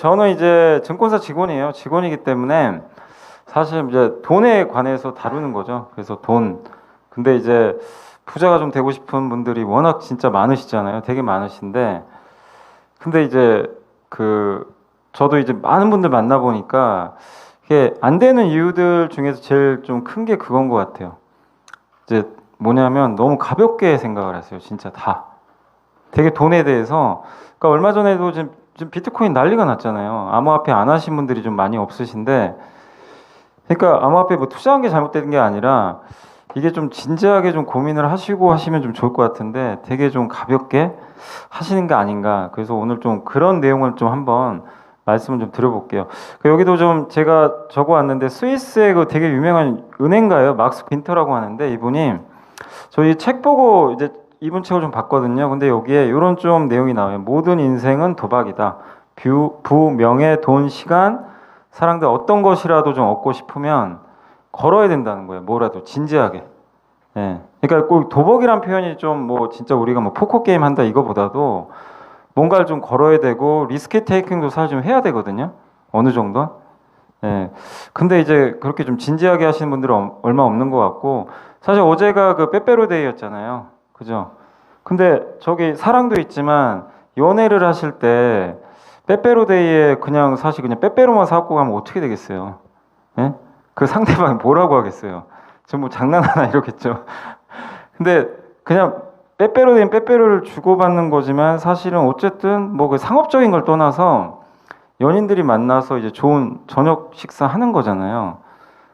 저는 이제 증권사 직원이에요. 직원이기 때문에 사실 이제 돈에 관해서 다루는 거죠. 그래서 돈. 근데 이제 부자가 좀 되고 싶은 분들이 워낙 진짜 많으시잖아요. 되게 많으신데, 근데 이제 그 저도 이제 많은 분들 만나보니까 이게 안 되는 이유들 중에서 제일 좀 큰 게 그건 것 같아요. 이제 뭐냐면 너무 가볍게 생각을 하세요. 진짜 다. 되게 돈에 대해서. 그러니까 얼마 전에도 지금 비트코인 난리가 났잖아요. 암호화폐 안 하신 분들이 좀 많이 없으신데, 그러니까 암호화폐 뭐 투자한 게 잘못된 게 아니라 이게 좀 진지하게 좀 고민을 하시고 하시면 좀 좋을 것 같은데 되게 좀 가볍게 하시는 게 아닌가. 그래서 오늘 좀 그런 내용을 좀 한번 말씀을 좀 드려볼게요. 여기도 좀 제가 적어 왔는데 스위스의 그 되게 유명한 은행가예요. 막스 빈터라고 하는데 이분이 저희 책 보고 이제 이분 책을 좀 봤거든요. 근데 여기에 이런 좀 내용이 나와요. 모든 인생은 도박이다. 명예, 돈, 시간, 사랑들 어떤 것이라도 좀 얻고 싶으면 걸어야 된다는 거예요. 뭐라도 진지하게. 예. 그러니까 꼭 도박이란 표현이 좀 뭐 진짜 우리가 뭐 포커 게임 한다 이거보다도 뭔가를 좀 걸어야 되고 리스크 테이킹도 사실 좀 해야 되거든요. 어느 정도. 예. 근데 이제 그렇게 좀 진지하게 하시는 분들은 얼마 없는 것 같고 사실 어제가 그 빼빼로데이였잖아요. 그죠? 근데 저기 사랑도 있지만 연애를 하실 때 빼빼로데이에 그냥 사실 그냥 빼빼로만 사갖고 가면 어떻게 되겠어요? 예? 그 상대방이 뭐라고 하겠어요? 저 뭐 장난하나 이러겠죠. 근데 그냥 빼빼로는 빼빼로를 주고받는 거지만 사실은 어쨌든 뭐 그 상업적인 걸 떠나서 연인들이 만나서 이제 좋은 저녁 식사 하는 거잖아요.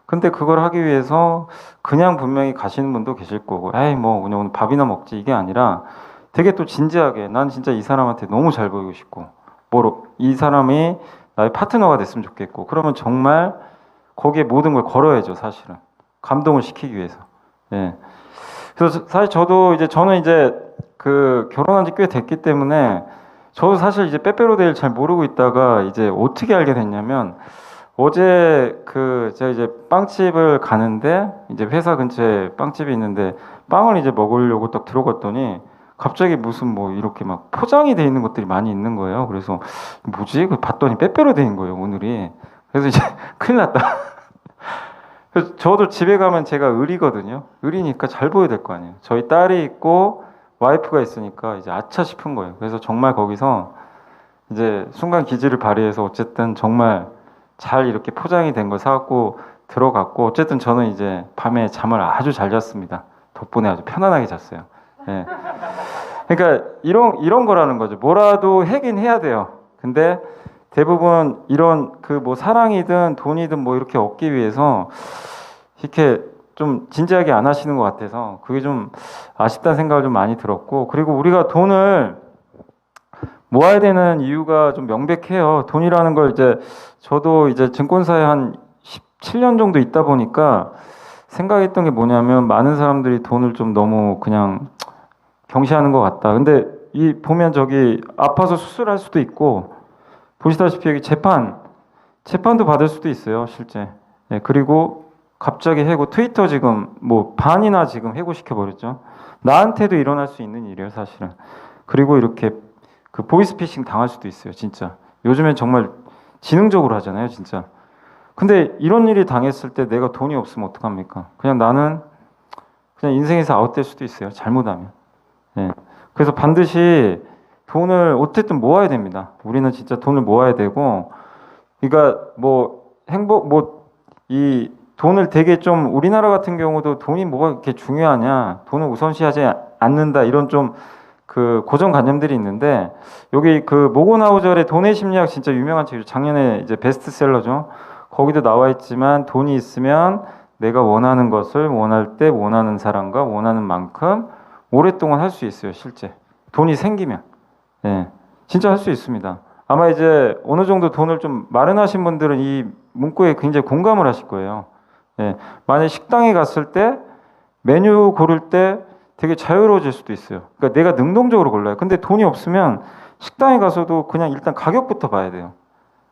근데 그걸 하기 위해서 그냥 분명히 가시는 분도 계실 거고, 에이 뭐 그냥 오늘 밥이나 먹지 이게 아니라 되게 또 진지하게 난 진짜 이 사람한테 너무 잘 보이고 싶고, 뭐로 이 사람이 나의 파트너가 됐으면 좋겠고, 그러면 정말 거기에 모든 걸 걸어야죠, 사실은. 감동을 시키기 위해서. 예. 그래서 사실 저는 이제 그 결혼한 지 꽤 됐기 때문에 저도 사실 이제 빼빼로데이를 잘 모르고 있다가 이제 어떻게 알게 됐냐면 어제 그 제가 이제 빵집을 가는데 이제 회사 근처에 빵집이 있는데 빵을 이제 먹으려고 딱 들어갔더니 갑자기 무슨 뭐 이렇게 막 포장이 돼 있는 것들이 많이 있는 거예요. 그래서 뭐지? 봤더니 빼빼로데이인 거예요, 오늘이. 그래서 이제 큰일 났다. 그래서 저도 집에 가면 제가 을이거든요. 을이니까 잘 보여야 될 거 아니에요. 저희 딸이 있고 와이프가 있으니까 이제 아차 싶은 거예요. 그래서 정말 거기서 이제 순간 기지를 발휘해서 어쨌든 정말 잘 이렇게 포장이 된 걸 사갖고 들어갔고 어쨌든 저는 이제 밤에 잠을 아주 잘 잤습니다. 덕분에 아주 편안하게 잤어요. 예. 그러니까 이런 거라는 거죠. 뭐라도 하긴 해야 돼요. 근데 대부분 이런 그 뭐 사랑이든 돈이든 뭐 이렇게 얻기 위해서 이렇게 좀 진지하게 안 하시는 것 같아서 그게 좀 아쉽다는 생각을 좀 많이 들었고, 그리고 우리가 돈을 모아야 되는 이유가 좀 명백해요. 돈이라는 걸 이제 저도 이제 증권사에 한 17년 정도 있다 보니까 생각했던 게 뭐냐면 많은 사람들이 돈을 좀 너무 그냥 경시하는 것 같다. 근데 이 보면 저기 아파서 수술할 수도 있고 보시다시피 여기 재판도 받을 수도 있어요, 실제. 예, 그리고 갑자기 해고 트위터 지금 뭐 반이나 지금 해고시켜 버렸죠. 나한테도 일어날 수 있는 일이에요, 사실은. 그리고 이렇게 그 보이스피싱 당할 수도 있어요, 진짜. 요즘엔 정말 지능적으로 하잖아요, 진짜. 근데 이런 일이 당했을 때 내가 돈이 없으면 어떡합니까? 그냥 나는 그냥 인생에서 아웃될 수도 있어요, 잘못하면. 예. 그래서 반드시 돈을 어쨌든 모아야 됩니다. 우리는 진짜 돈을 모아야 되고, 그러니까 뭐 행복 뭐 이 돈을 되게 좀 우리나라 같은 경우도 돈이 뭐가 그렇게 중요하냐, 돈을 우선시하지 않는다 이런 좀 그 고정관념들이 있는데 여기 그 모건하우절의 돈의 심리학 진짜 유명한 책이죠. 작년에 이제 베스트셀러죠. 거기도 나와 있지만 돈이 있으면 내가 원하는 것을 원할 때 원하는 사람과 원하는 만큼 오랫동안 할 수 있어요, 실제. 돈이 생기면. 예. 진짜 할 수 있습니다. 아마 이제 어느 정도 돈을 좀 마련하신 분들은 이 문구에 굉장히 공감을 하실 거예요. 예. 만약 식당에 갔을 때 메뉴 고를 때 되게 자유로워질 수도 있어요. 그러니까 내가 능동적으로 골라요. 근데 돈이 없으면 식당에 가서도 그냥 일단 가격부터 봐야 돼요.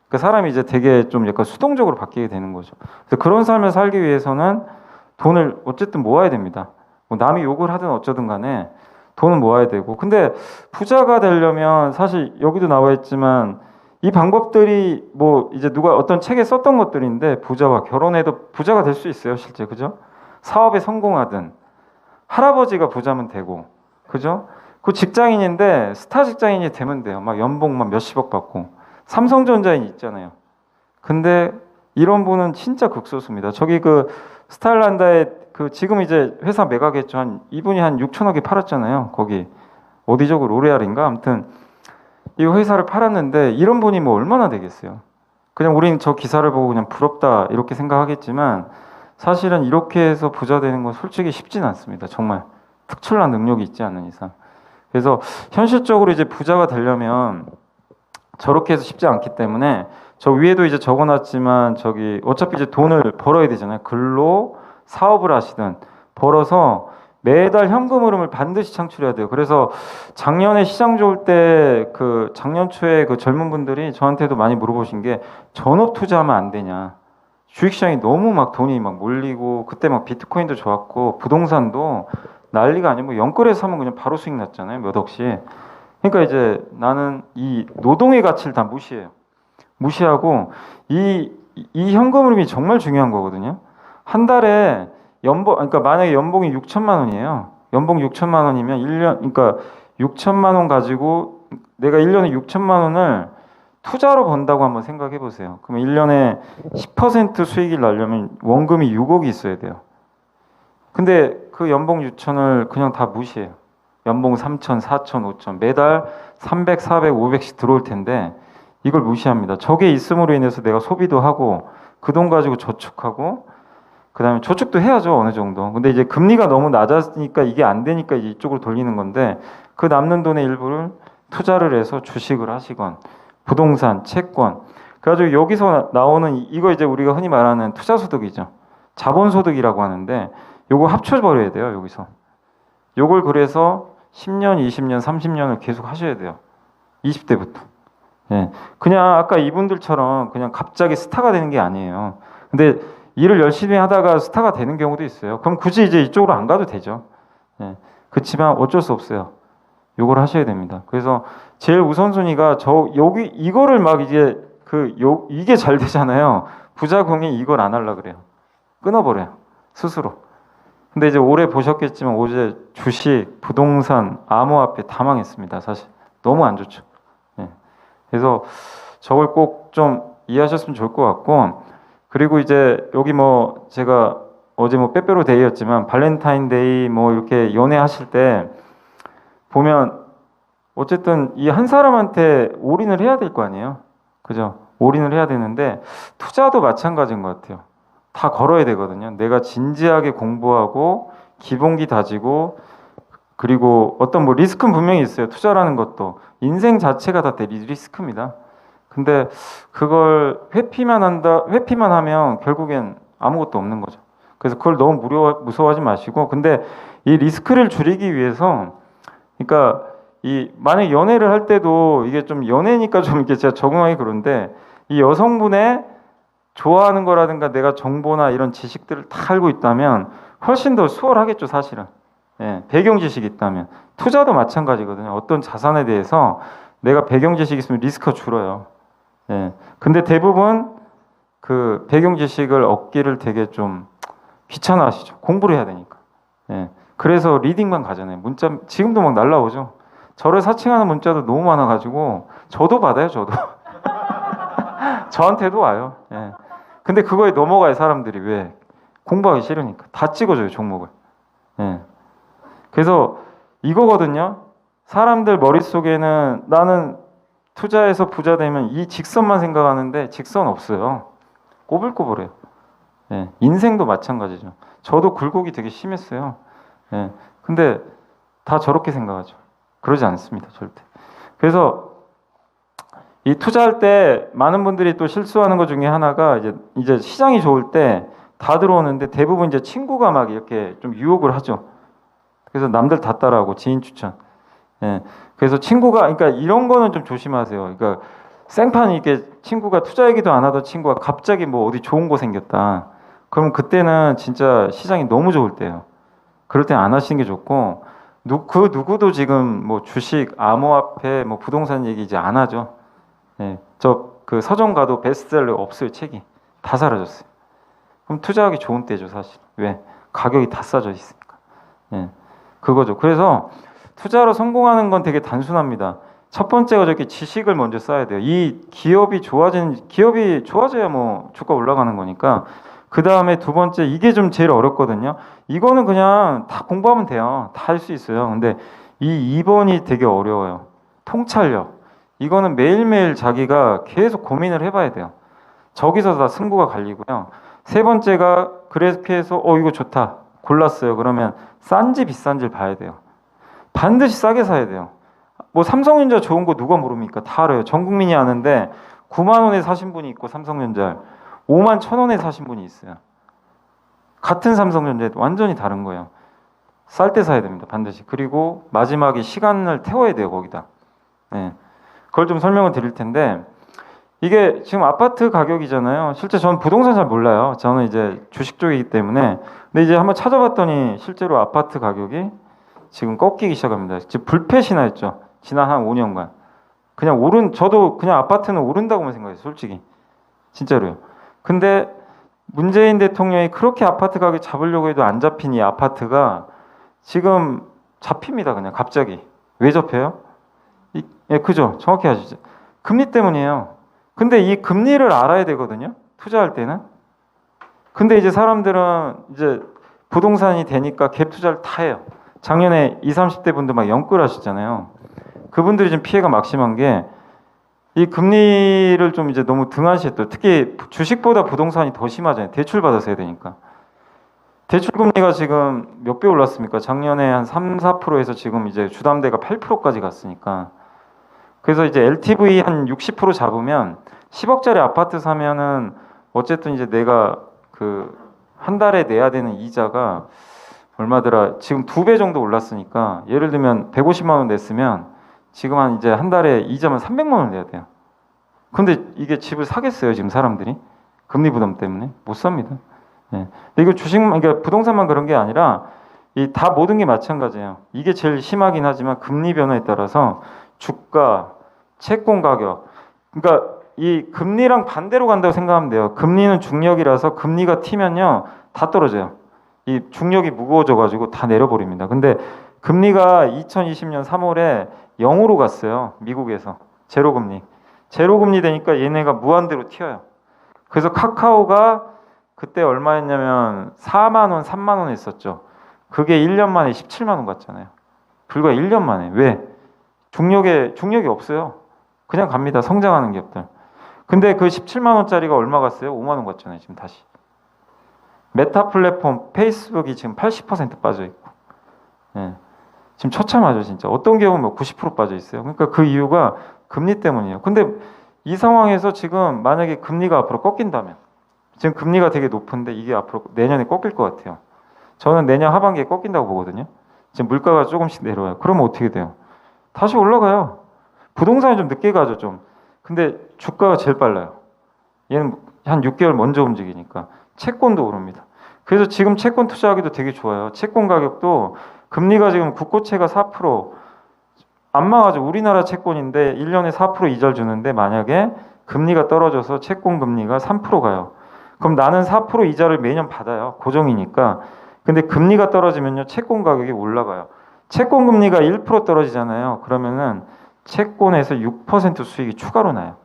그러니까 사람이 이제 되게 좀 약간 수동적으로 바뀌게 되는 거죠. 그래서 그런 삶을 살기 위해서는 돈을 어쨌든 모아야 됩니다. 뭐 남이 욕을 하든 어쩌든 간에 돈은 모아야 되고. 근데 부자가 되려면 사실 여기도 나와 있지만 이 방법들이 뭐 이제 누가 어떤 책에 썼던 것들인데 부자와 결혼해도 부자가 될 수 있어요, 실제. 그죠? 사업에 성공하든 할아버지가 부자면 되고. 그죠? 그 직장인인데 스타 직장인이 되면 돼요. 막 연봉 막 몇십억 받고. 삼성전자인 있잖아요. 근데 이런 분은 진짜 극소수입니다. 저기 그 스타일란다에 그 지금 이제 회사 매각했죠. 한 이분이 한 6천억에 팔았잖아요. 거기 어디죠? 그 로레알인가? 아무튼 이 회사를 팔았는데 이런 분이 뭐 얼마나 되겠어요. 그냥 우리는 저 기사를 보고 그냥 부럽다 이렇게 생각하겠지만 사실은 이렇게 해서 부자 되는 건 솔직히 쉽진 않습니다. 정말 특출난 능력이 있지 않는 이상. 그래서 현실적으로 이제 부자가 되려면 저렇게 해서 쉽지 않기 때문에 저 위에도 이제 적어놨지만 저기 어차피 이제 돈을 벌어야 되잖아요. 글로 사업을 하시든 벌어서 매달 현금 흐름을 반드시 창출해야 돼요. 그래서 작년에 시장 좋을 때 그 작년 초에 그 젊은 분들이 저한테도 많이 물어보신 게 전업 투자하면 안 되냐. 주식시장이 너무 막 돈이 막 몰리고 그때 막 비트코인도 좋았고 부동산도 난리가 아니고 뭐 영끌에서 사면 그냥 바로 수익 났잖아요. 몇 억씩. 그러니까 이제 나는 이 노동의 가치를 다 무시해요. 무시하고 이 현금 흐름이 정말 중요한 거거든요. 한 달에 그러니까 만약에 연봉이 6천만 원이에요. 연봉 6천만 원이면 1년, 그러니까 6천만 원 가지고 내가 1년에 6천만 원을 투자로 번다고 한번 생각해 보세요. 그러면 1년에 10% 수익을 나려면 원금이 6억이 있어야 돼요. 근데 그 연봉 6천을 그냥 다 무시해요. 연봉 3천, 4천, 5천 매달 300, 400, 500씩 들어올 텐데 이걸 무시합니다. 저게 있음으로 인해서 내가 소비도 하고 그 돈 가지고 저축하고 그다음에 저축도 해야죠 어느 정도. 근데 이제 금리가 너무 낮았으니까 이게 안 되니까 이제 이쪽으로 돌리는 건데 그 남는 돈의 일부를 투자를 해서 주식을 하시건 부동산, 채권. 그래가지고 여기서 나오는 이거 이제 우리가 흔히 말하는 투자소득이죠. 자본소득이라고 하는데 요거 합쳐버려야 돼요 여기서. 요걸 그래서 10년, 20년, 30년을 계속 하셔야 돼요. 20대부터. 예. 그냥 아까 이분들처럼 그냥 갑자기 스타가 되는 게 아니에요. 근데 일을 열심히 하다가 스타가 되는 경우도 있어요. 그럼 굳이 이제 이쪽으로 안 가도 되죠. 예. 그렇지만 어쩔 수 없어요. 요걸 하셔야 됩니다. 그래서 제일 우선순위가 여기 이거를 막 이제 이게 잘 되잖아요. 부자궁이 이걸 안 하려 그래요. 끊어버려요. 스스로. 근데 이제 올해 보셨겠지만 어제 주식, 부동산, 암호화폐 다 망했습니다. 사실 너무 안 좋죠. 예. 그래서 저걸 꼭 좀 이해하셨으면 좋을 것 같고 그리고 이제 여기 뭐 제가 어제 뭐 빼빼로 데이였지만 발렌타인데이 뭐 이렇게 연애하실 때 보면 어쨌든 이 한 사람한테 올인을 해야 될 거 아니에요. 그죠? 올인을 해야 되는데 투자도 마찬가지인 것 같아요. 다 걸어야 되거든요. 내가 진지하게 공부하고 기본기 다지고 그리고 어떤 뭐 리스크는 분명히 있어요. 투자라는 것도 인생 자체가 다 리스크입니다. 근데 그걸 회피만 하면 결국엔 아무것도 없는 거죠. 그래서 그걸 너무 무서워하지 마시고 근데 이 리스크를 줄이기 위해서 그러니까 만약 연애를 할 때도 이게 좀 연애니까 좀 이렇게 제가 적응하기 그런데 이 여성분의 좋아하는 거라든가 내가 정보나 이런 지식들을 다 알고 있다면 훨씬 더 수월하겠죠, 사실은. 예, 배경 지식이 있다면. 투자도 마찬가지거든요. 어떤 자산에 대해서 내가 배경 지식이 있으면 리스크가 줄어요. 예. 근데 대부분 그 배경 지식을 얻기를 되게 좀 귀찮아 하시죠. 공부를 해야 되니까. 예. 그래서 리딩만 가잖아요. 문자 지금도 막 날라오죠. 저를 사칭하는 문자도 너무 많아가지고 저도 받아요, 저도. 저한테도 와요. 예. 근데 그거에 넘어가요, 사람들이. 왜? 공부하기 싫으니까. 다 찍어줘요, 종목을. 예. 그래서 이거거든요. 사람들 머릿속에는 나는 투자해서 부자 되면 이 직선만 생각하는데 직선 없어요. 꼬불꼬불해요. 예. 인생도 마찬가지죠. 저도 굴곡이 되게 심했어요. 예. 근데 다 저렇게 생각하죠. 그러지 않습니다, 절대. 그래서 이 투자할 때 많은 분들이 또 실수하는 것 중에 하나가 이제 시장이 좋을 때 다 들어오는데 대부분 이제 친구가 막 이렇게 좀 유혹을 하죠. 그래서 남들 다 따라하고 지인 추천. 예. 그래서 친구가 그러니까 이런 거는 좀 조심하세요. 그러니까 생판 이렇게 친구가 투자 얘기도 안 하던 친구가 갑자기 뭐 어디 좋은 거 생겼다. 그럼 그때는 진짜 시장이 너무 좋을 때예요. 그럴 땐 안 하시는 게 좋고 누구도 지금 뭐 주식, 암호화폐, 뭐 부동산 얘기 이제 안 하죠. 예. 저 그 서점 가도 베스트셀러 없어요. 책이 다 사라졌어요. 그럼 투자하기 좋은 때죠, 사실. 왜? 가격이 다 싸져 있으니까. 예, 그거죠. 그래서 투자로 성공하는 건 되게 단순합니다. 첫 번째가 저렇게 지식을 먼저 쌓아야 돼요. 이 기업이 좋아져야 뭐 주가 올라가는 거니까. 그 다음에 두 번째, 이게 좀 제일 어렵거든요. 이거는 그냥 다 공부하면 돼요. 다 할 수 있어요. 근데 이 2번이 되게 어려워요. 통찰력. 이거는 매일매일 자기가 계속 고민을 해봐야 돼요. 저기서 다 승부가 갈리고요. 세 번째가 그렇게 해서 이거 좋다. 골랐어요. 그러면 싼지 비싼지를 봐야 돼요. 반드시 싸게 사야 돼요. 뭐 삼성전자 좋은 거 누가 모릅니까? 다 알아요. 전 국민이 아는데 9만 원에 사신 분이 있고 삼성전자 5만 1,000원에 사신 분이 있어요. 같은 삼성전자에도 완전히 다른 거예요. 쌀 때 사야 됩니다. 반드시. 그리고 마지막에 시간을 태워야 돼요. 거기다. 네. 그걸 좀 설명을 드릴 텐데 이게 지금 아파트 가격이잖아요. 실제 저는 부동산 잘 몰라요. 저는 이제 주식 쪽이기 때문에. 근데 이제 한번 찾아봤더니 실제로 아파트 가격이 지금 꺾이기 시작합니다. 지금 불패시나 했죠. 지난 한 5년간. 그냥 저도 그냥 아파트는 오른다고만 생각해요. 솔직히. 진짜로요. 근데 문재인 대통령이 그렇게 아파트 가격 잡으려고 해도 안 잡힌 이 아파트가 지금 잡힙니다. 그냥 갑자기. 왜 잡혀요? 예, 그죠. 정확히 아시죠. 금리 때문이에요. 근데 이 금리를 알아야 되거든요. 투자할 때는. 근데 이제 사람들은 이제 부동산이 되니까 갭 투자를 다 해요. 작년에 20, 30대 분들 막 영끌 하시잖아요. 그분들이 좀 피해가 막심한 게 이 금리를 좀 이제 너무 등한시했죠. 특히 주식보다 부동산이 더 심하잖아요. 대출 받아서 해야 되니까. 대출 금리가 지금 몇 배 올랐습니까? 작년에 한 3, 4%에서 지금 이제 주담대가 8%까지 갔으니까. 그래서 이제 LTV 한 60% 잡으면 10억짜리 아파트 사면은 어쨌든 이제 내가 그 한 달에 내야 되는 이자가 얼마더라? 지금 2배 정도 올랐으니까 예를 들면 150만 원 냈으면 지금 한 이제 한 달에 이자만 300만 원 내야 돼요. 근데 이게 집을 사겠어요, 지금 사람들이? 금리 부담 때문에 못 삽니다. 예. 근데 이거 그러니까 부동산만 그런 게 아니라 이 다 모든 게 마찬가지예요. 이게 제일 심하긴 하지만 금리 변화에 따라서 주가, 채권 가격, 그러니까 이 금리랑 반대로 간다고 생각하면 돼요. 금리는 중력이라서 금리가 튀면요 다 떨어져요. 이 중력이 무거워져 가지고 다 내려버립니다. 근데 금리가 2020년 3월에 0으로 갔어요. 미국에서 제로금리. 제로금리 되니까 얘네가 무한대로 튀어요. 그래서 카카오가 그때 얼마였냐면 4만 원, 3만 원 했었죠. 그게 1년 만에 17만 원 갔잖아요. 불과 1년 만에. 왜? 중력이 없어요. 그냥 갑니다. 성장하는 기업들. 근데 그 17만 원짜리가 얼마 갔어요? 5만 원 갔잖아요. 지금 다시. 메타 플랫폼 페이스북이 지금 80% 빠져 있고. 예. 지금 처참하죠, 진짜. 어떤 기업은 뭐 90% 빠져 있어요. 그러니까 그 이유가 금리 때문이에요. 근데 이 상황에서 지금 만약에 금리가 앞으로 꺾인다면, 지금 금리가 되게 높은데 이게 앞으로 내년에 꺾일 것 같아요. 저는 내년 하반기에 꺾인다고 보거든요. 지금 물가가 조금씩 내려와요. 그러면 어떻게 돼요? 다시 올라가요. 부동산이 좀 늦게 가죠, 좀. 근데 주가가 제일 빨라요. 얘는 한 6개월 먼저 움직이니까. 채권도 오릅니다. 그래서 지금 채권 투자하기도 되게 좋아요. 채권 가격도 금리가 지금 국고채가 4%안 망하죠. 우리나라 채권인데 1년에 4% 이자를 주는데 만약에 금리가 떨어져서 채권 금리가 3% 가요. 그럼 나는 4% 이자를 매년 받아요. 고정이니까. 근데 금리가 떨어지면요. 채권 가격이 올라가요. 채권 금리가 1% 떨어지잖아요. 그러면은 채권에서 6% 수익이 추가로 나요.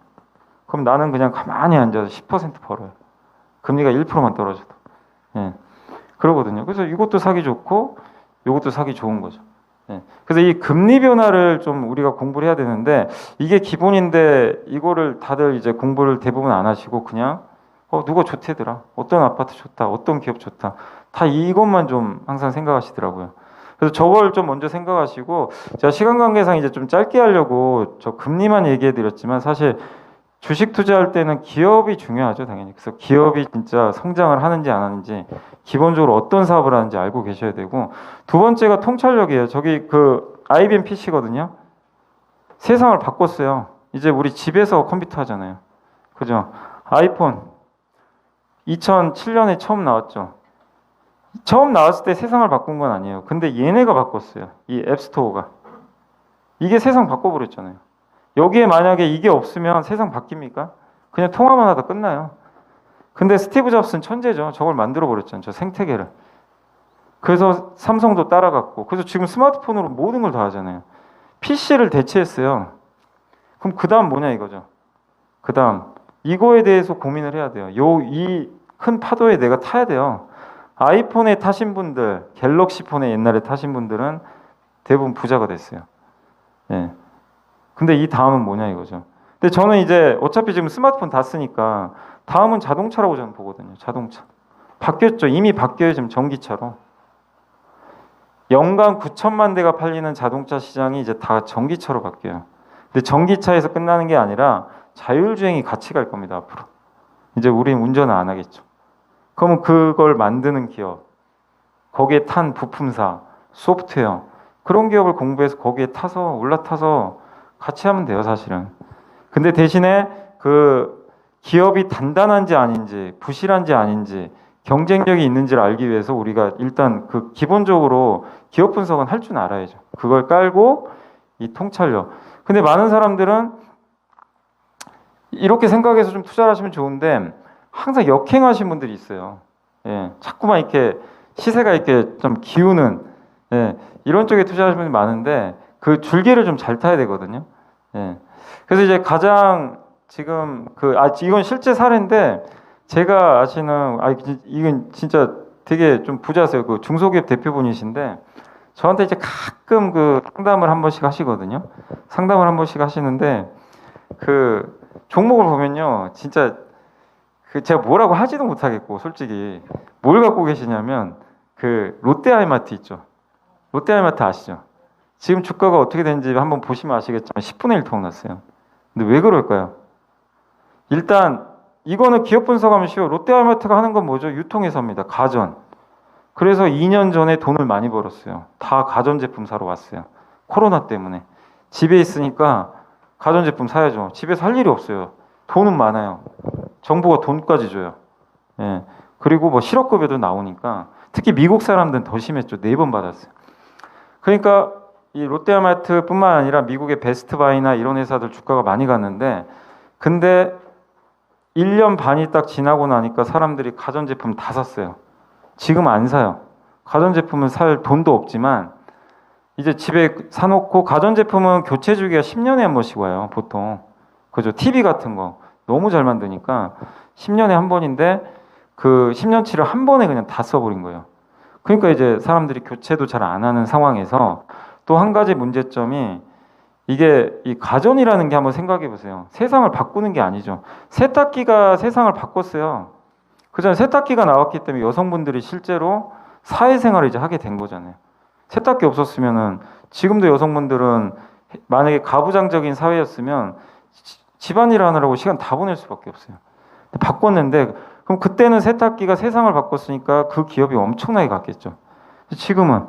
그럼 나는 그냥 가만히 앉아서 10% 벌어요. 금리가 1%만 떨어져도. 예. 그러거든요. 그래서 이것도 사기 좋고 이것도 사기 좋은 거죠. 예. 그래서 이 금리 변화를 좀 우리가 공부를 해야 되는데 이게 기본인데 이거를 다들 이제 공부를 대부분 안 하시고 그냥 누가 좋대더라. 어떤 아파트 좋다. 어떤 기업 좋다. 다 이것만 좀 항상 생각하시더라고요. 그래서 저걸 좀 먼저 생각하시고 제가 시간 관계상 이제 좀 짧게 하려고 저 금리만 얘기해 드렸지만 사실 주식 투자할 때는 기업이 중요하죠, 당연히. 그래서 기업이 진짜 성장을 하는지 안 하는지 기본적으로 어떤 사업을 하는지 알고 계셔야 되고 두 번째가 통찰력이에요. 저기 그 IBM PC거든요. 세상을 바꿨어요. 이제 우리 집에서 컴퓨터 하잖아요. 그죠? 아이폰 2007년에 처음 나왔죠. 처음 나왔을 때 세상을 바꾼 건 아니에요. 근데 얘네가 바꿨어요. 이 앱스토어가. 이게 세상 바꿔버렸잖아요. 여기에 만약에 이게 없으면 세상 바뀝니까? 그냥 통화만 하다 끝나요. 근데 스티브 잡스는 천재죠. 저걸 만들어 버렸잖아요. 저 생태계를. 그래서 삼성도 따라갔고, 그래서 지금 스마트폰으로 모든 걸 다 하잖아요. PC를 대체했어요. 그럼 그 다음 뭐냐 이거죠. 그 다음 이거에 대해서 고민을 해야 돼요. 이 큰 파도에 내가 타야 돼요. 아이폰에 타신 분들, 갤럭시 폰에 옛날에 타신 분들은 대부분 부자가 됐어요. 예. 근데 이 다음은 뭐냐 이거죠. 근데 저는 이제 어차피 지금 스마트폰 다 쓰니까 다음은 자동차라고 저는 보거든요. 자동차. 바뀌었죠. 이미 바뀌어요. 지금 전기차로. 연간 9천만 대가 팔리는 자동차 시장이 이제 다 전기차로 바뀌어요. 근데 전기차에서 끝나는 게 아니라 자율주행이 같이 갈 겁니다. 앞으로. 이제 우린 운전을 안 하겠죠. 그러면 그걸 만드는 기업, 거기에 탄 부품사, 소프트웨어, 그런 기업을 공부해서 거기에 타서 올라타서 같이 하면 돼요, 사실은. 근데 대신에 그 기업이 단단한지 아닌지, 부실한지 아닌지, 경쟁력이 있는지를 알기 위해서 우리가 일단 그 기본적으로 기업 분석은 할 줄 알아야죠. 그걸 깔고 이 통찰력. 근데 많은 사람들은 이렇게 생각해서 좀 투자를 하시면 좋은데 항상 역행하신 분들이 있어요. 예, 자꾸만 이렇게 시세가 이렇게 좀 기우는, 예, 이런 쪽에 투자하시는 분들이 많은데 그 줄기를 좀 잘 타야 되거든요. 예. 그래서 이제 가장 지금 이건 실제 사례인데 제가 아시는 이건 진짜 되게 좀 부자세요. 그 중소기업 대표분이신데 저한테 이제 가끔 그 상담을 한 번씩 하시거든요. 상담을 한 번씩 하시는데 그 종목을 보면요, 진짜 그 제가 뭐라고 하지도 못하겠고 솔직히 뭘 갖고 계시냐면 그 롯데하이마트 있죠. 롯데하이마트 아시죠? 지금 주가가 어떻게 되는지 한번 보시면 아시겠지만 10분의 1 통 났어요. 근데 왜 그럴까요? 일단 이거는 기업 분석하면 쉬워. 롯데하이마트가 하는 건 뭐죠? 유통회사입니다. 가전. 그래서 2년 전에 돈을 많이 벌었어요. 다 가전제품 사러 왔어요. 코로나 때문에. 집에 있으니까 가전제품 사야죠. 집에서 할 일이 없어요. 돈은 많아요. 정부가 돈까지 줘요. 예. 그리고 뭐 실업급여도 나오니까 특히 미국 사람들은 더 심했죠. 4번 받았어요. 그러니까 이 롯데마트뿐만 아니라 미국의 베스트바이나 이런 회사들 주가가 많이 갔는데 근데 1년 반이 딱 지나고 나니까 사람들이 가전제품 다 샀어요. 지금 안 사요. 가전제품은 살 돈도 없지만 이제 집에 사놓고 가전제품은 교체 주기가 10년에 한 번씩 와요. 보통. 그죠? TV 같은 거 너무 잘 만드니까 10년에 한 번인데 그 10년치를 한 번에 그냥 다 써버린 거예요. 그러니까 이제 사람들이 교체도 잘 안 하는 상황에서 또 한 가지 문제점이 이게 이 가전이라는 게 한번 생각해 보세요. 세상을 바꾸는 게 아니죠. 세탁기가 세상을 바꿨어요. 그전에 세탁기가 나왔기 때문에 여성분들이 실제로 사회생활을 이제 하게 된 거잖아요. 세탁기 없었으면은 지금도 여성분들은 만약에 가부장적인 사회였으면 집안일 하느라고 시간 다 보낼 수밖에 없어요. 바꿨는데 그럼 그때는 세탁기가 세상을 바꿨으니까 그 기업이 엄청나게 갔겠죠. 지금은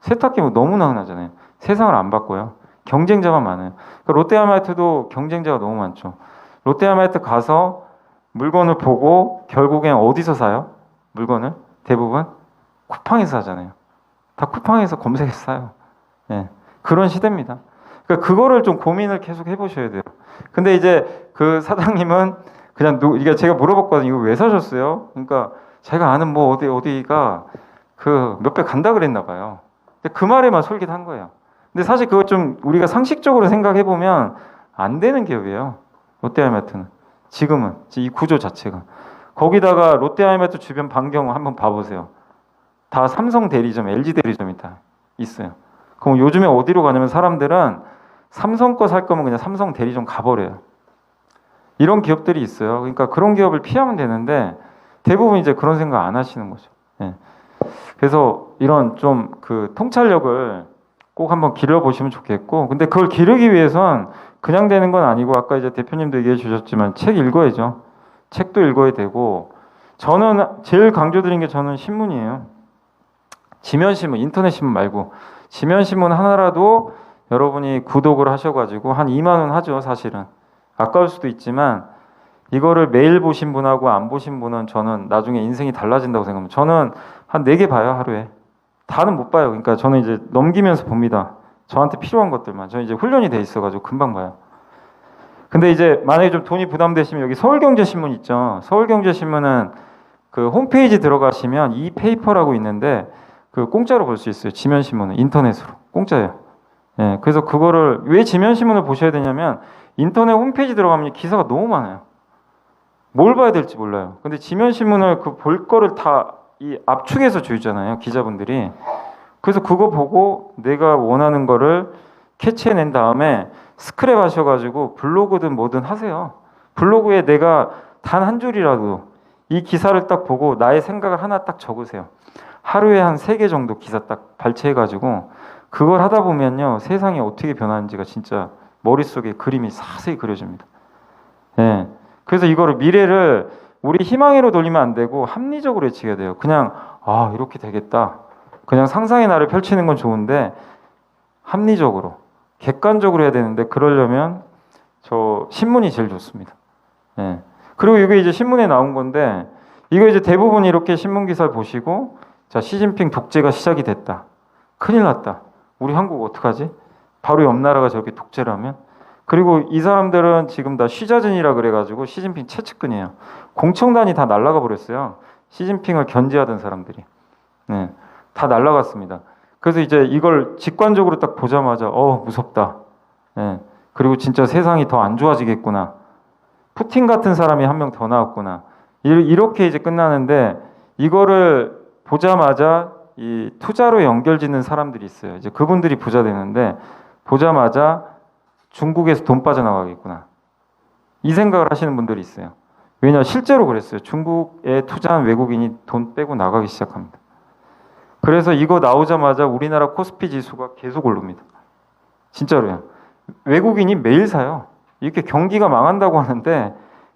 세탁기 뭐 너무나 흔하잖아요. 세상을 안 바꿔요. 경쟁자만 많아요. 그러니까 롯데하이마트도 경쟁자가 너무 많죠. 롯데하이마트 가서 물건을 보고 결국엔 어디서 사요? 물건을 대부분 쿠팡에서 사잖아요. 다 쿠팡에서 검색해서 사요. 예, 그런 시대입니다. 그러니까 그거를 좀 고민을 계속 해보셔야 돼요. 근데 이제 그 사장님은 그냥 이게 제가 물어봤거든요. 이거 왜 사셨어요? 그러니까 제가 아는 뭐 어디가 그 몇 배 간다 그랬나 봐요. 근데 그 말에만 솔깃한 거예요. 근데 사실 그거 좀 우리가 상식적으로 생각해 보면 안 되는 기업이에요. 롯데하이마트는 지금은 이 구조 자체가 거기다가 롯데하이마트 주변 반경 한번 봐보세요. 다 삼성 대리점, LG 대리점이 다 있어요. 그럼 요즘에 어디로 가냐면 사람들은 삼성 거 살 거면 그냥 삼성 대리점 가버려요. 이런 기업들이 있어요. 그러니까 그런 기업을 피하면 되는데 대부분 이제 그런 생각 안 하시는 거죠. 예. 그래서 이런 좀 그 통찰력을 꼭 한번 길러보시면 좋겠고, 근데 그걸 기르기 위해선 그냥 되는 건 아니고 아까 이제 대표님도 얘기해 주셨지만 책 읽어야죠. 책도 읽어야 되고, 저는 제일 강조드린 게 저는 신문이에요. 지면신문, 인터넷 신문 말고 지면신문 하나라도 여러분이 구독을 하셔가지고 한 2만 원 하죠. 사실은 아까울 수도 있지만 이거를 매일 보신 분하고 안 보신 분은 저는 나중에 인생이 달라진다고 생각합니다. 저는 한 4개 봐요. 하루에. 다는 못 봐요. 그러니까 저는 이제 넘기면서 봅니다. 저한테 필요한 것들만. 저는 이제 훈련이 돼 있어가지고 금방 봐요. 근데 이제 만약에 좀 돈이 부담되시면 여기 서울경제신문 있죠. 서울경제신문은 그 홈페이지 들어가시면 이 페이퍼라고 있는데 그 공짜로 볼 수 있어요. 지면신문은 인터넷으로 공짜예요. 예, 그래서 그거를 왜 지면신문을 보셔야 되냐면 인터넷 홈페이지 들어가면 기사가 너무 많아요. 뭘 봐야 될지 몰라요. 근데 지면신문을 그 볼 거를 다 이 압축해서 주잖아요. 기자분들이. 그래서 그거 보고 내가 원하는 거를 캐치해낸 다음에 스크랩 하셔가지고 블로그든 뭐든 하세요. 블로그에 내가 단 한 줄이라도 이 기사를 딱 보고 나의 생각을 하나 딱 적으세요. 하루에 한 3개 정도 기사 딱 발췌해가지고 그걸 하다 보면요. 세상이 어떻게 변하는지가 진짜 머릿속에 그림이 자세히 그려집니다. 예. 그래서 이거를 미래를 우리 희망으로 돌리면 안 되고 합리적으로 예측해야 돼요. 그냥 아 이렇게 되겠다. 그냥 상상의 나를 펼치는 건 좋은데 합리적으로 객관적으로 해야 되는데 그러려면 저 신문이 제일 좋습니다. 예. 그리고 이게 이제 신문에 나온 건데 이거 이제 대부분 이렇게 신문 기사를 보시고 자 시진핑 독재가 시작이 됐다. 큰일 났다. 우리 한국 어떡하지? 바로 옆 나라가 저렇게 독재를 하면 그리고 이 사람들은 지금 다 쉬자진이라 그래가지고 시진핑 최측근이에요. 공청단이 다 날아가 버렸어요. 시진핑을 견제하던 사람들이. 네, 다 날아갔습니다. 그래서 이제 이걸 직관적으로 딱 보자마자 무섭다. 네, 그리고 진짜 세상이 더 안 좋아지겠구나. 푸틴 같은 사람이 한 명 더 나왔구나. 이렇게 이제 끝나는데 이거를 보자마자 이 투자로 연결짓는 사람들이 있어요. 이제 그분들이 부자 되는데 보자마자 중국에서 돈 빠져나가겠구나. 이 생각을 하시는 분들이 있어요. 왜냐 실제로 그랬어요. 중국에 투자한 외국인이 돈 빼고 나가기 시작합니다. 그래서 이거 나오자마자 우리나라 코스피 지수가 계속 오릅니다. 진짜로요. 외국인이 매일 사요. 이렇게 경기가 망한다고 하는데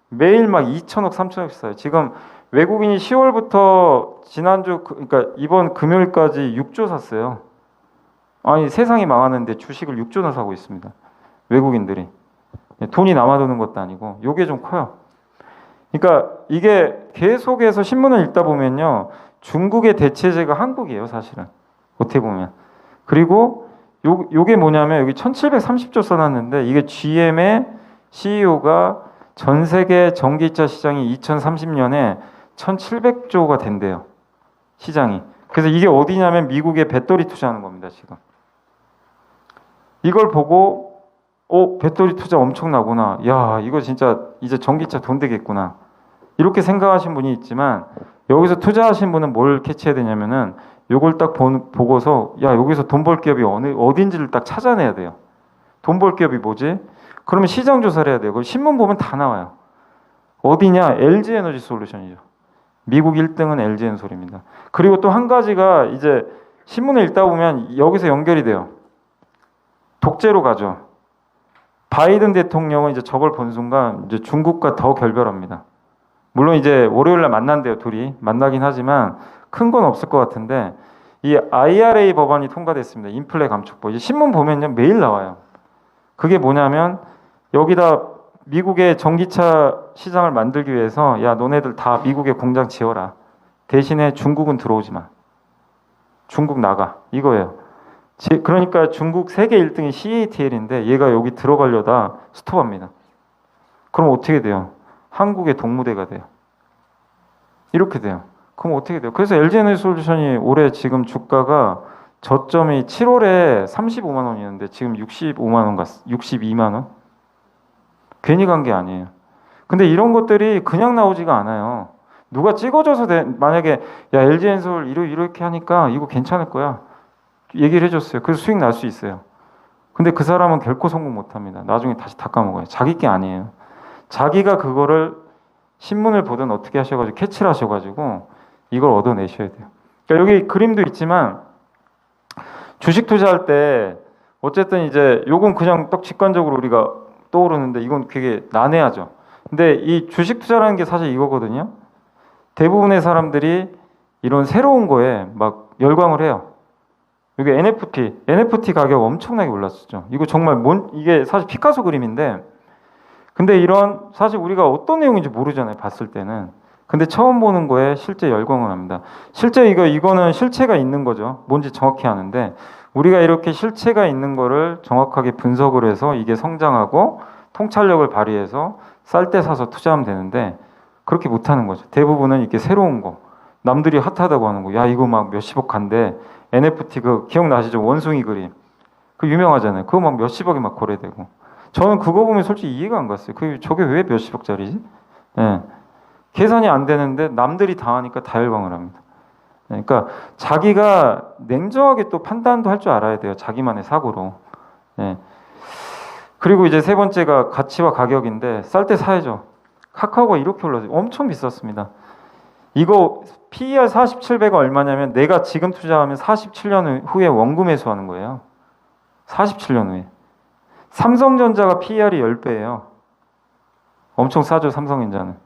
매일 막 2천억, 3천억씩 사요. 지금 외국인이 10월부터 지난주 그러니까 이번 금요일까지 6조 샀어요. 아니 세상이 망하는데 주식을 6조나 사고 있습니다. 외국인들이. 돈이 남아도는 것도 아니고 요게 좀 커요. 그러니까 이게 계속해서 신문을 읽다 보면요. 중국의 대체제가 한국이에요, 사실은. 어떻게 보면. 그리고 요게 뭐냐면 여기 1730조 써놨는데 이게 GM의 CEO가 전 세계 전기차 시장이 2030년에 1700조가 된대요. 시장이. 그래서 이게 어디냐면 미국에 배터리 투자하는 겁니다, 지금. 이걸 보고 배터리 투자 엄청나구나. 야, 이거 진짜 이제 전기차 돈 되겠구나. 이렇게 생각하신 분이 있지만 여기서 투자하신 분은 뭘 캐치해야 되냐면은 요걸 딱 보고서 야, 여기서 돈 벌 기업이 어딘지를 딱 찾아내야 돼요. 돈 벌 기업이 뭐지? 그러면 시장 조사를 해야 돼요. 그걸 신문 보면 다 나와요. 어디냐? LG 에너지 솔루션이죠. 미국 1등은 LG 엔솔입니다. 그리고 또 한 가지가 이제 신문을 읽다 보면 여기서 연결이 돼요. 독재로 가죠. 바이든 대통령은 이제 저걸 본 순간 이제 중국과 더 결별합니다. 물론 이제 월요일날 만난대요, 둘이. 만나긴 하지만 큰 건 없을 것 같은데 이 IRA 법안이 통과됐습니다. 인플레 감축법. 이제 신문 보면요 매일 나와요. 그게 뭐냐면 여기다 미국의 전기차 시장을 만들기 위해서 야 너네들 다 미국에 공장 지어라. 대신에 중국은 들어오지 마. 중국 나가. 이거예요. 그러니까 중국 세계 1등이 CATL인데 얘가 여기 들어가려다 스톱합니다. 그럼 어떻게 돼요? 한국의 동무대가 돼요. 이렇게 돼요. 그럼 어떻게 돼요? 그래서 LG에너지솔루션이 올해 지금 주가가 저점이 7월에 35만 원이었는데 지금 65만 원 62만 원? 괜히 간 게 아니에요. 근데 이런 것들이 그냥 나오지가 않아요. 누가 찍어줘서 만약에 야 LG엔솔 이렇게 하니까 이거 괜찮을 거야. 얘기를 해줬어요. 그래서 수익 날 수 있어요. 근데 그 사람은 결코 성공 못합니다. 나중에 다시 다 까먹어요. 자기 게 아니에요. 자기가 그거를 신문을 보든 어떻게 하셔가지고 캐치를 하셔가지고 이걸 얻어내셔야 돼요. 그러니까 여기 그림도 있지만 주식 투자할 때 어쨌든 이제 요건 그냥 딱 직관적으로 우리가 떠오르는데 이건 되게 난해하죠. 근데 이 주식 투자라는 게 사실 이거거든요. 대부분의 사람들이 이런 새로운 거에 막 열광을 해요. 여기 NFT 가격 엄청나게 올랐었죠. 이거 정말 이게 사실 피카소 그림인데, 근데 이런 사실 우리가 어떤 내용인지 모르잖아요. 봤을 때는. 근데 처음 보는 거에 실제 열광을 합니다. 실제 이거는 실체가 있는 거죠. 뭔지 정확히 아는데 우리가 이렇게 실체가 있는 거를 정확하게 분석을 해서 이게 성장하고 통찰력을 발휘해서 쌀 때 사서 투자하면 되는데 그렇게 못하는 거죠. 대부분은 이렇게 새로운 거, 남들이 핫하다고 하는 거, 야 이거 막 몇십억 간대. NFT 그 기억나시죠? 원숭이 그림 그 유명하잖아요. 그거 막 몇십억이 막 거래되고. 저는 그거 보면 솔직히 이해가 안 갔어요. 저게 왜 몇십억짜리지? 예. 계산이 안 되는데 남들이 다 하니까 다 열광을 합니다. 예. 그러니까 자기가 냉정하게 또 판단도 할 줄 알아야 돼요. 자기만의 사고로. 예. 그리고 이제 세 번째가 가치와 가격인데 쌀 때 사야죠. 카카오가 이렇게 올랐어요. 엄청 비쌌습니다. 이거 PER 47배가 얼마냐면 내가 지금 투자하면 47년 후에 원금 회수하는 거예요. 47년 후에. 삼성전자가 PER이 10배예요. 엄청 싸죠, 삼성전자는.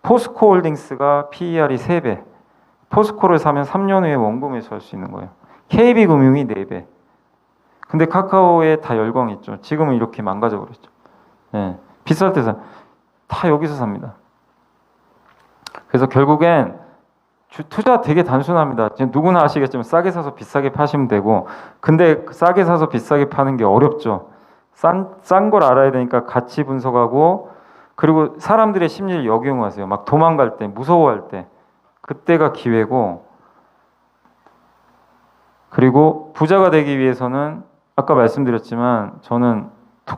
포스코홀딩스가 PER이 3배. 포스코를 사면 3년 후에 원금 회수할 수 있는 거예요. KB금융이 4배. 근데 카카오에 다 열광했죠. 지금은 이렇게 망가져 버렸죠. 예. 비쌀 때 다 여기서 삽니다. 그래서 결국엔 투자 되게 단순합니다. 지금 누구나 아시겠지만 싸게 사서 비싸게 파시면 되고, 근데 싸게 사서 비싸게 파는 게 어렵죠. 싼 걸 알아야 되니까 가치 분석하고, 그리고 사람들의 심리를 역용하세요. 막 도망갈 때, 무서워할 때, 그때가 기회고, 그리고 부자가 되기 위해서는 아까 말씀드렸지만 저는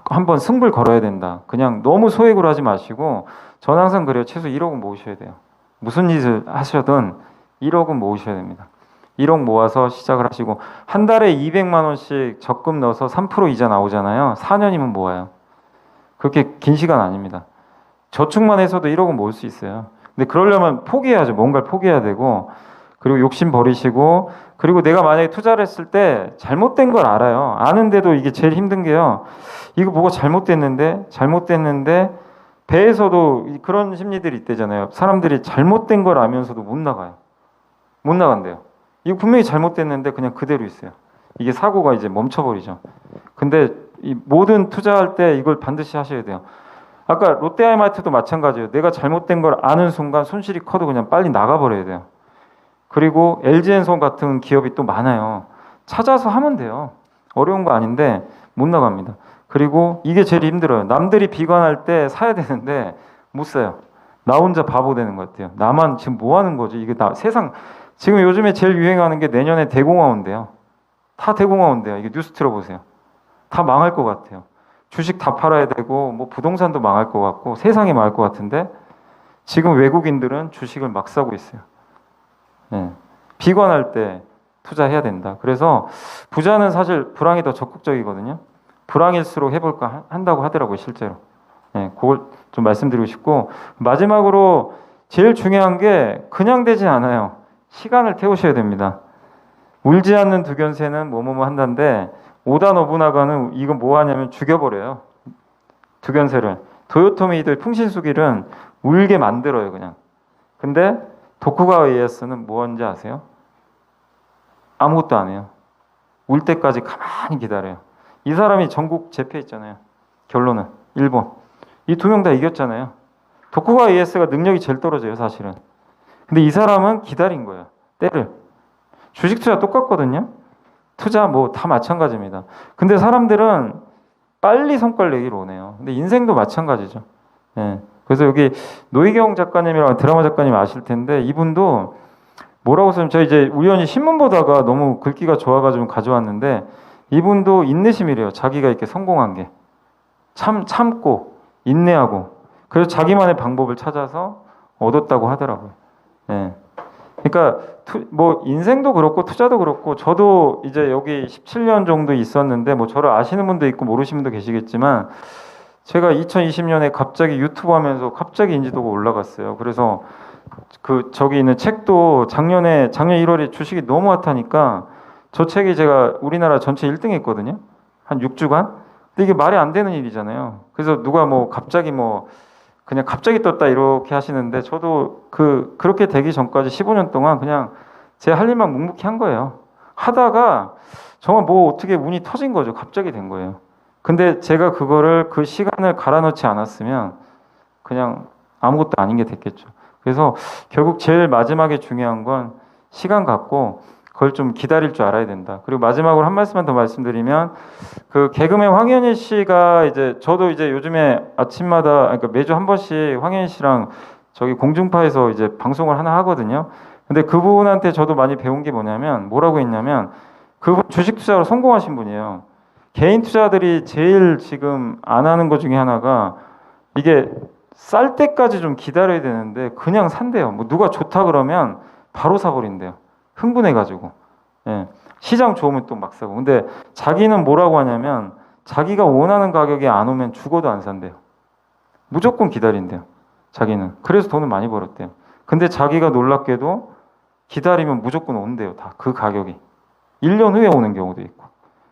한번 승부를 걸어야 된다. 그냥 너무 소액으로 하지 마시고, 저는 항상 그래요. 최소 1억은 모으셔야 돼요. 무슨 짓을 하셔든 1억은 모으셔야 됩니다. 1억 모아서 시작을 하시고, 한 달에 200만 원씩 적금 넣어서 3% 이자 나오잖아요. 4년이면 모아요. 그렇게 긴 시간 아닙니다. 저축만 해서도 1억은 모을 수 있어요. 근데 그러려면 포기해야죠. 뭔가를 포기해야 되고, 그리고 욕심 버리시고, 그리고 내가 만약에 투자를 했을 때 잘못된 걸 알아요. 아는데도 이게 제일 힘든 게요. 이거 뭐가 잘못됐는데 배에서도 그런 심리들이 있대잖아요. 사람들이 잘못된 걸 알면서도 못 나가요. 못 나간대요. 이거 분명히 잘못됐는데 그냥 그대로 있어요. 이게 사고가 이제 멈춰버리죠. 근데 이 모든 투자할 때 이걸 반드시 하셔야 돼요. 아까 롯데하이마트도 마찬가지예요. 내가 잘못된 걸 아는 순간 손실이 커도 그냥 빨리 나가버려야 돼요. 그리고 LG엔솔 같은 기업이 또 많아요. 찾아서 하면 돼요. 어려운 거 아닌데 못 나갑니다. 그리고 이게 제일 힘들어요. 남들이 비관할 때 사야 되는데 못 사요. 나 혼자 바보 되는 것 같아요. 나만 지금 뭐 하는 거지? 이게 세상 지금 요즘에 제일 유행하는 게 내년에 대공화 온대요. 다 대공화 온대요. 이게 뉴스 들어보세요. 다 망할 것 같아요. 주식 다 팔아야 되고 뭐 부동산도 망할 것 같고 세상이 망할 것 같은데 지금 외국인들은 주식을 막 사고 있어요. 네. 비관할 때 투자해야 된다. 그래서 부자는 사실 불황이 더 적극적이거든요. 불황일수록 해볼까 한다고 하더라고요, 실제로. 네, 그걸 좀 말씀드리고 싶고, 마지막으로 제일 중요한 게 그냥 되지 않아요. 시간을 태우셔야 됩니다. 울지 않는 두견새는 뭐뭐뭐 한다는데 오다 노부나가는 이거 뭐 하냐면 죽여버려요. 두견새를. 도요토미히데 풍신수길은 울게 만들어요, 그냥. 근데 도쿠가와 이에야스는 뭐하는지 아세요? 아무것도 안 해요. 울 때까지 가만히 기다려요. 이 사람이 전국 제패했잖아요. 결론은 일본. 이 두 명 다 이겼잖아요. 도쿠가와 이에야스가 능력이 제일 떨어져요, 사실은. 근데 이 사람은 기다린 거예요. 때를. 주식 투자 똑같거든요. 투자 뭐 다 마찬가지입니다. 근데 사람들은 빨리 성과를 내기로 오네요. 근데 인생도 마찬가지죠. 예. 그래서 여기 노희경 작가님이랑 드라마 작가님 아실 텐데 이분도 뭐라고 쓰면 저 이제 우연히 신문 보다가 너무 글귀가 좋아가지고 가져왔는데 이분도 인내심이래요. 자기가 이렇게 성공한 게 참고 인내하고 그래서 자기만의 방법을 찾아서 얻었다고 하더라고요. 예. 그러니까 뭐 인생도 그렇고 투자도 그렇고 저도 이제 여기 17년 정도 있었는데 뭐 저를 아시는 분도 있고 모르시는 분도 계시겠지만 제가 2020년에 갑자기 유튜브 하면서 갑자기 인지도가 올라갔어요. 그래서 저기 있는 책도 작년 1월에 주식이 너무 핫하니까 저 책이 제가 우리나라 전체 1등 했거든요. 한 6주간. 근데 이게 말이 안 되는 일이잖아요. 그래서 누가 뭐 갑자기 뭐 그냥 갑자기 떴다 이렇게 하시는데 저도 그렇게 되기 전까지 15년 동안 그냥 제 할 일만 묵묵히 한 거예요. 하다가 정말 뭐 어떻게 운이 터진 거죠. 갑자기 된 거예요. 근데 제가 그 시간을 갈아넣지 않았으면 그냥 아무것도 아닌 게 됐겠죠. 그래서 결국 제일 마지막에 중요한 건 시간 갖고 그걸 좀 기다릴 줄 알아야 된다. 그리고 마지막으로 한 말씀만 더 말씀드리면 그 개그맨 황현희 씨가 이제 저도 이제 요즘에 아침마다 그러니까 매주 한 번씩 황현희 씨랑 저기 공중파에서 이제 방송을 하나 하거든요. 근데 그분한테 저도 많이 배운 게 뭐라고 했냐면 그분 주식 투자로 성공하신 분이에요. 개인 투자들이 제일 지금 안 하는 것 중에 하나가 이게 쌀 때까지 좀 기다려야 되는데 그냥 산대요. 뭐 누가 좋다 그러면 바로 사버린대요. 흥분해가지고. 예. 시장 좋으면 또 막 사고. 근데 자기는 뭐라고 하냐면 자기가 원하는 가격에 안 오면 죽어도 안 산대요. 무조건 기다린대요. 자기는. 그래서 돈을 많이 벌었대요. 근데 자기가 놀랍게도 기다리면 무조건 온대요. 다 그 가격이. 1년 후에 오는 경우도 있고.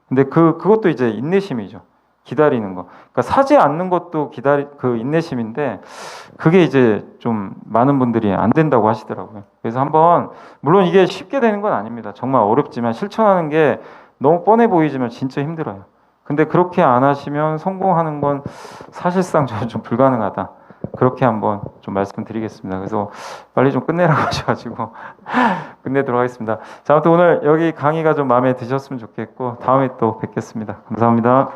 근데 그것도 이제 인내심이죠. 기다리는 거. 그러니까 사지 않는 것도 그 인내심인데 그게 이제 좀 많은 분들이 안 된다고 하시더라고요. 그래서 한번 물론 이게 쉽게 되는 건 아닙니다. 정말 어렵지만 실천하는 게 너무 뻔해 보이지만 진짜 힘들어요. 근데 그렇게 안 하시면 성공하는 건 사실상 저는 좀 불가능하다. 그렇게 한번 좀 말씀드리겠습니다. 그래서 빨리 좀 끝내라고 하셔가지고 끝내도록 하겠습니다. 자, 아무튼 오늘 여기 강의가 좀 마음에 드셨으면 좋겠고 다음에 또 뵙겠습니다. 감사합니다.